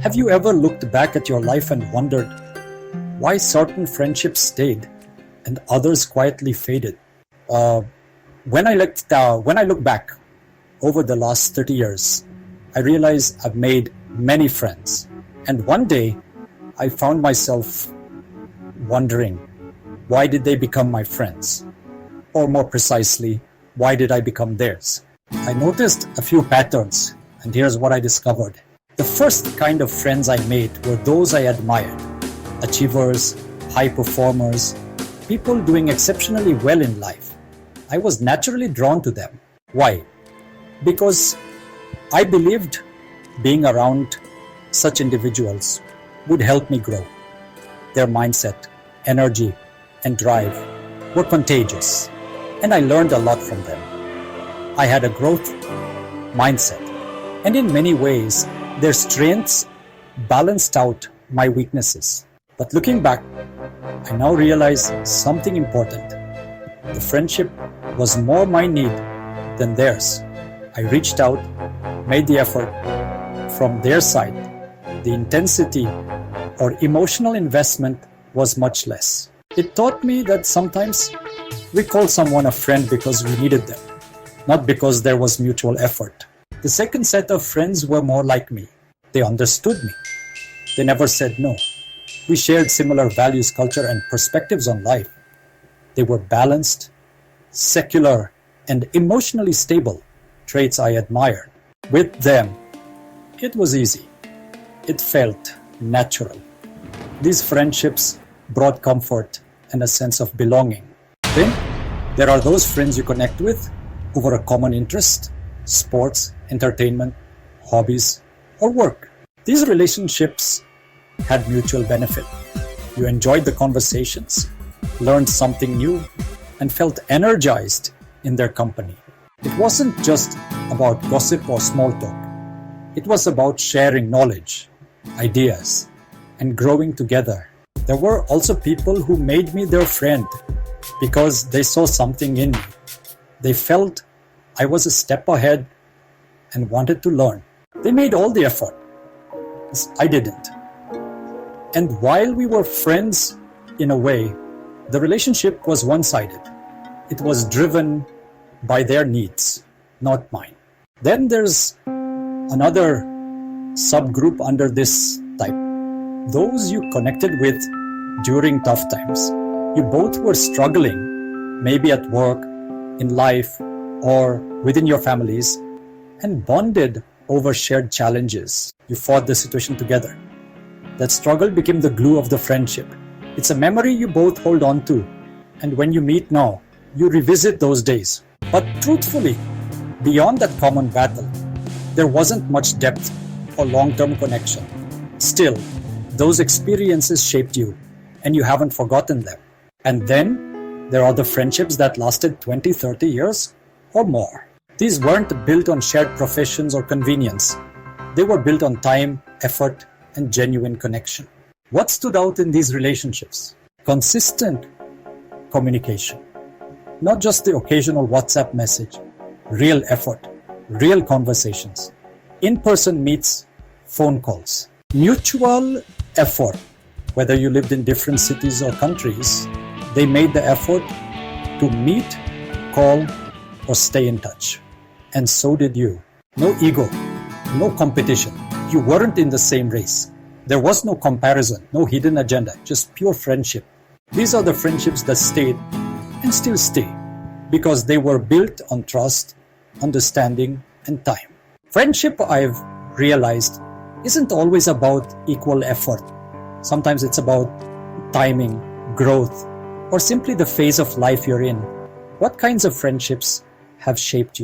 Have you ever looked back at your life and wondered why certain friendships stayed and others quietly faded? When I look back over the last 30 years, I realize I've made many friends. And one day, I found myself wondering, why did they become my friends? Or more precisely, why did I become theirs? I noticed a few patterns, and here's what I discovered. The first kind of friends I made were those I admired. Achievers, high performers, people doing exceptionally well in life. I was naturally drawn to them. Why? Because I believed being around such individuals would help me grow. Their mindset, energy, and drive were contagious, and I learned a lot from them. I had a growth mindset, and in many ways, their strengths balanced out my weaknesses. But looking back, I now realize something important. The friendship was more my need than theirs. I reached out, made the effort. From their side, the intensity or emotional investment was much less. It taught me that sometimes we call someone a friend because we needed them, not because there was mutual effort. The second set of friends were more like me. They understood me. They never said no. We shared similar values, culture, and perspectives on life. They were balanced, secular, and emotionally stable, traits I admired. With them, it was easy. It felt natural. These friendships brought comfort and a sense of belonging. Then, there are those friends you connect with over a common interest, sports, entertainment, hobbies, or work. These relationships had mutual benefit. You enjoyed the conversations, learned something new, and felt energized in their company. It wasn't just about gossip or small talk. It was about sharing knowledge, ideas, and growing together. There were also people who made me their friend because they saw something in me. They felt I was a step ahead and wanted to learn. They made all the effort. I didn't. And while we were friends in a way, the relationship was one-sided. It was driven by their needs, not mine. Then there's another subgroup under this type. Those you connected with during tough times. You both were struggling, maybe at work, in life, or within your families, and bonded over shared challenges. You fought the situation together. That struggle became the glue of the friendship. It's a memory you both hold on to, and when you meet now, you revisit those days. But truthfully, beyond that common battle, there wasn't much depth or long-term connection. Still, those experiences shaped you, and you haven't forgotten them. And then, there are the friendships that lasted 20, 30 years or more. These weren't built on shared professions or convenience. They were built on time, effort, and genuine connection. What stood out in these relationships? Consistent communication. Not just the occasional WhatsApp message. Real effort. Real conversations. In-person meets, phone calls. Mutual effort. Whether you lived in different cities or countries, they made the effort to meet, call, or stay in touch. And so did you. No ego, no competition. You weren't in the same race. There was no comparison, no hidden agenda, just pure friendship. These are the friendships that stayed and still stay because they were built on trust, understanding, and time. Friendship, I've realized, isn't always about equal effort. Sometimes it's about timing, growth, or simply the phase of life you're in. What kinds of friendships have shaped you?